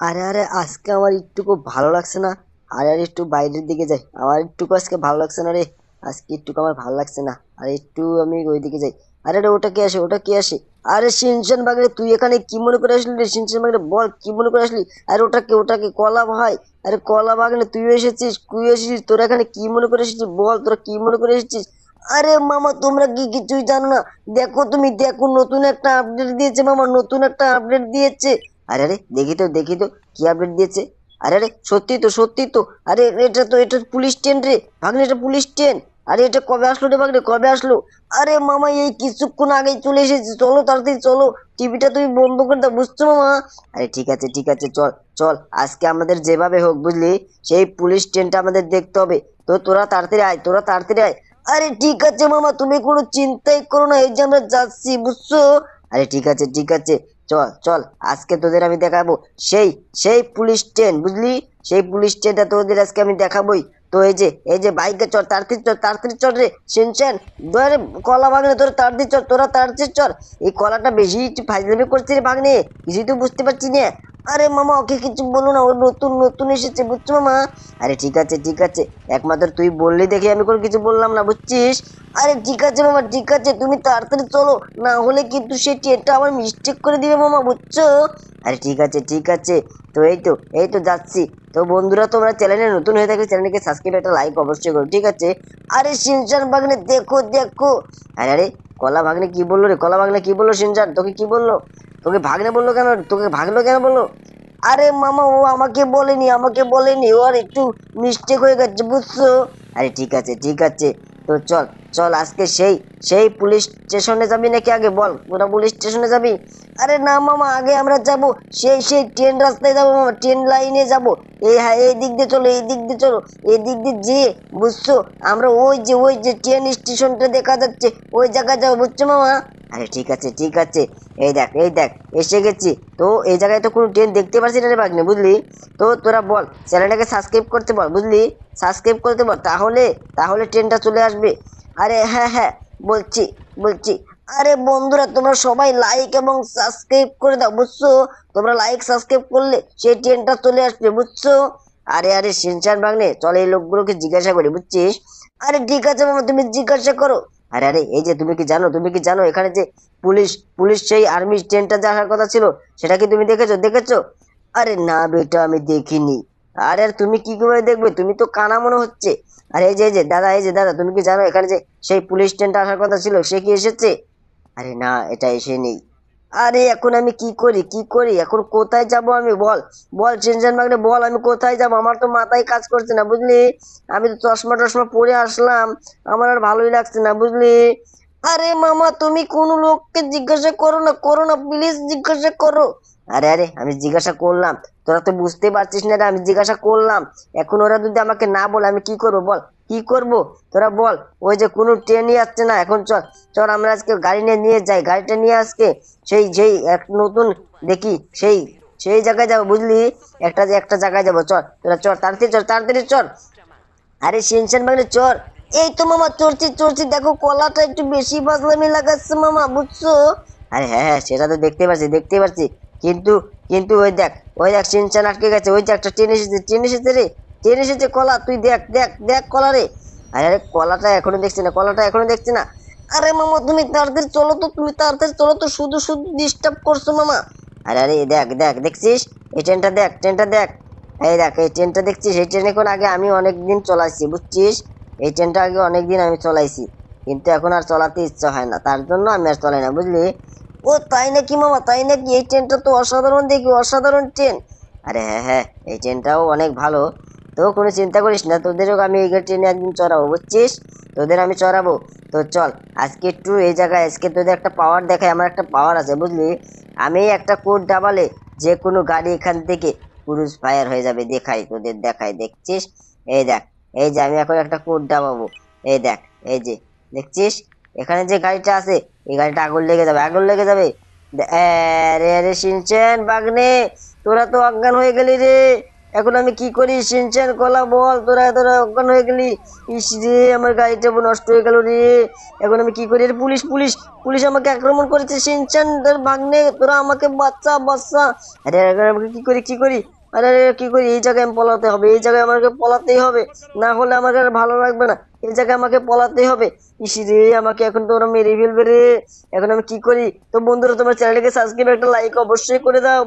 আরে আরে আজকে আমার একটুকু ভালো লাগছে না। আরে আরে একটু বাইরের দিকে যাই, আমার একটুকু আজকে ভালো লাগছে না রে। আজকে একটু আমার ভালো লাগছে না। আরে একটু আমি ওই দিকে যাই। আরে আরে ওটা কে আসে, ওটা কে আসে? আরে সিনচান বাগরে, তুই এখানে কি মনে করে আসলি রে? সিনচান বাগরে বল, কি মনে করে আসলি? আরে ওটাকে, ওটাকে কলা ভাই। আরে কলা বাগনে তুই এসেছিস, তুই এসেছিস, তোরা এখানে কি মনে করে এসেছিস? বল তোরা কি মনে করে এসেছিস? আরে মামা, তোমরা কি কিছুই জানো না? দেখো, তুমি দেখো, নতুন একটা আপডেট দিয়েছে মামা, নতুন একটা আপডেট দিয়েছে। আরে আরে দেখি তো, দেখি তো, কি আপডেট দিয়েছে? আরে আরে সত্যি তো, সত্যি তো। আরে এটা পুলিশ ট্রেন রে ভাগ্নে, এটা পুলিশ ট্রেন। আরে এটা কবে আসলো রে ভাগ্নে, কবে আসলো? আরে মামা, এই কিছুক্ষণ আগেই চলে এসেছে, চলো তাড়াতাড়ি চলো। টিভিটা তুমি বন্ধ করে দাও, বুঝছো মামা? আরে ঠিক আছে, ঠিক আছে, চল চল। আজকে আমাদের যেভাবে হোক, বুঝলি, সেই পুলিশ ট্রেনটা আমাদের দেখতে হবে। তো তোরা তাড়াতাড়ি আয়, তোরা তাড়াতাড়ি আয়। আরে ঠিক আছে মামা, তুমি কোনো চিন্তাই করো না, এই যে আমরা যাচ্ছি, বুঝছো? আরে ঠিক আছে, ঠিক আছে, চল চল। আজকে তোদের আমি দেখাবো সেই সেই পুলিশ ট্রেন, বুঝলি? সেই পুলিশ ট্রেনটা তোদের আজকে আমি দেখাবোই। তো এই যে বাইকে চল, তাড়াতাড়ি চল, তাড়াতাড়ি চল রে শিনচেন। ধরে কলা ভাগনে, তোরা তাড়াতাড়ি চল, তোরা তাড়াতাড়ি চল। এই কলাটা বেশি একটু ফাইজলামি করছে রে ভাগনে, কিছুই তো বুঝতে পারছি না। আরে মামা, ওকে কিছু বলো না, ও নতুন নতুন এসেছে, বুঝছো মামা? আরে ঠিক আছে, ঠিক আছে, একমাত্র তুই বললি দেখে আমি কোনো কিছু বললাম না, বুঝছিস? আরে ঠিক আছে মামা, ঠিক আছে, তুমি তাড়াতাড়ি চলো, না হলে কিন্তু সে ট্রেনটা আমার মিস্টেক করে দিবে মামা, বুঝছো? আরে ঠিক আছে, ঠিক আছে। তো এই তো যাচ্ছি। তো বন্ধুরা, তোমরা চ্যানেলে নতুন হয়ে থাকলে চ্যানেলকে সাবস্ক্রাইব, একটা লাইক অবশ্যই করো, ঠিক আছে? আরে সিনচান ভাগ্নে, দেখো দেখো। আরে আরে কলা ভাগ্নে কি বললো রে? কলা ভাগ্নে কি বললো? সিনচান তোকে কি বললো? তোকে ভাগ্নে বললো কেন? তোকে ভাগলো কেন বললো? আরে মামা, ও আমাকে বলেনি, আমাকে বলেনি, ও আর একটু মিস্টেক হয়ে গেছে, বুঝছো? আরে ঠিক আছে, ঠিক আছে। তো চল চল, আজকে সেই সেই পুলিশ স্টেশনে যাবি নাকি আগে বল, ওটা পুলিশ স্টেশনে যাবি? আরে না মামা, আগে আমরা যাব সেই ট্রেন রাস্তায় যাবো মামা, ট্রেন লাইনে যাব। এই হ্যাঁ, এই দিক দিয়ে চলো, এই দিক দিয়ে চলো, এই দিক দিয়ে যেয়ে, বুঝছো, আমরা ওই যে ট্রেন স্টেশনটা দেখা যাচ্ছে, ওই জায়গায় যাবো, বুঝছো মামা? আরে ঠিক আছে, ঠিক আছে। এই দেখ, এই দেখ, এসে গেছি। তো এই জায়গায় তো কোনো ট্রেন দেখতে পাচ্ছি না রে ভাগ্নে, বুঝলি? তো তোরা বল, চ্যানেলটাকে সাবস্ক্রাইব করতে বল, বুঝলি? সাবস্ক্রাইব করতে বল, তাহলে তাহলে ট্রেনটা চলে আসবে। আরে হ্যাঁ হ্যাঁ, বলছি বলছি। আরে বন্ধুরা, তোমরা সবাই লাইক এবং সাবস্ক্রাইব করে দাও, বুঝছো? তোমরা লাইক সাবস্ক্রাইব করলে সেই ট্রেনটা চলে আসবে, বুঝছো? আরে আরে সিনচান ভাগ্নে, চল এই লোকগুলোকে জিজ্ঞাসা করি, বুঝছিস? আরে ঠিক আছে মামা, তুমি জিজ্ঞাসা করো। আরে আরে এই যে, তুমি কি জানো এখানে যে পুলিশ পুলিশ সেই আর্মি ট্রেনটা যে আসার কথা ছিল, সেটা কি তুমি দেখেছো? আরে না বেটা, আমি দেখিনি। আরে আর তুমি কি করে দেখবে, তুমি তো কানা মনে হচ্ছে। আরে এই যে দাদা, এই যে দাদা, তুমি কি জানো এখানে যে সেই পুলিশ ট্রেনটা আসার কথা ছিল, সে কি এসেছে? আরে না, এটা এসে নেই। আরে এখন আমি কি করি, কি করি, এখন কোথায় যাব আমি, বল? বল চিনচান মাগনে, বল, আমি কোথায় যাব? আমার তো মাথায় কাজ করছে না, বুঝলি? আমি তো চশমা টশমা পরে আসলাম, আমার আর ভালোই লাগছে না, বুঝলি? আরে মামা, তুমি কোনো লোককে জিজ্ঞাসা করো না, প্লিজ জিজ্ঞাসা করো। আরে আরে আমি জিজ্ঞাসা করলাম, তোরা তো বুঝতে পারছিস না রে, আমি জিজ্ঞাসা করলাম। এখন ওরা যদি আমাকে না বলে, আমি কি করবো বল? কি করব? তোরা বল। ওই যে কোনো ট্রেনই আসছে না এখন, চল চল, আমরা আজকে গাড়ি নিয়ে নিয়ে যাই, গাড়িটা নিয়ে আজকে সেই যেই এক নতুন দেখি, সেই সেই জায়গায় যাবো, বুঝলি? একটা জায়গায় যাবো, চল তোরা, চল তাড়াতাড়ি, চল তাড়াতাড়ি চল। আরে শিনচান ভাগ্নে চল। এই তো মামা, চড়ছি চড়ছি, দেখো কলাটা একটু বেশি বাজলামি লাগাচ্ছে মামা, বুঝছো? আরে হ্যাঁ হ্যাঁ, সেটা তো দেখতে পাচ্ছি, দেখতে পাচ্ছি। কিন্তু কিন্তু ওই দেখ শিনচান আটকে গেছে, ওই যে একটা ট্রেন এসেছে, ট্রেন এসেছে রে, ট্রেন এসেছে, কলা তুই দেখ দেখ দেখ কলা রে। আরে আরে কলাটা এখনো দেখছি না, কলাটা এখনো দেখছি না। আরে মামা, তুমি তাড়াতাড়ি চলো তো, তুমি তাড়াতাড়ি চলো তো, শুধু শুধু ডিস্টার্ব করছো মামা। আরে আরে দেখ দেখ, দেখছিস? এই ট্রেনটা দেখ, ট্রেনটা দেখ। এই দেখ, এই ট্রেনটা দেখছিস? এই ট্রেন এখন আগে আমি অনেকদিন চলাইছি, বুঝছিস? এই ট্রেনটা আগে অনেকদিন আমি চলাইছি, কিন্তু এখন আর চলাতে ইচ্ছা হয় না, তার জন্য আমি আর চলাই না, বুঝলি? ও তাই নাকি মামা, তাই নাকি? এই ট্রেনটা তো অসাধারণ, দেখি অসাধারণ ট্রেন। আরে হ্যাঁ হ্যাঁ, এই ট্রেনটাও অনেক ভালো। তো কোনো চিন্তা করিস না, তোদেরও আমি এই ট্রেনে একদিন চড়াবো, বুঝছিস? তোদের আমি চড়াবো। তো চল, আজকে একটু এই জায়গায় আজকে তোদের একটা পাওয়ার দেখাই, আমার একটা পাওয়ার আছে, বুঝলি? আমি একটা কোড দাবালে যে কোনো গাড়ি এখান থেকে ক্রুজ ফায়ার হয়ে যাবে, দেখাই তোদের, দেখাই, দেখছিস? এই দেখ, এই যে আমি এখন একটা কোড দাবাবো। এই দেখ, এই যে, দেখছিস? এখানে যে গাড়িটা আছে, এই গাড়িটা আগুন লেগে যাবে, আগুন লেগে যাবে। আরে আরে শিনচেন বাগনে, তোরা তো অজ্ঞান হয়ে গেলি রে। এখন আমি কি করি? সিনচান কলা বল, তোরা তোরা অজ্ঞান হয়ে গেলি। ইস রে, আমার গাড়িটা নষ্ট হয়ে গেল রে। এখন আমি কি করি? আরে পুলিশ পুলিশ পুলিশ আমাকে আক্রমণ করেছে। সিনচান তোর ভাগ্নে, তোরা আমাকে বাচ্চা বাচ্চা। আরে আরে, আমাকে কি করি কি করি? আরে আরে, কি করি? এই জায়গায় আমি পলাতে হবে, এই জায়গায় আমাকে পলাতেই হবে, না হলে আমাকে আর ভালো লাগবে না। এই জায়গায় আমাকে পলাতেই হবে। ইস রে, আমাকে এখন তো ওরা মেরে ফেলবে রে। এখন আমি কি করি? তো বন্ধুরা, তোমার চ্যানেলটাকে সাবস্ক্রাইব, একটা লাইক অবশ্যই করে দাও।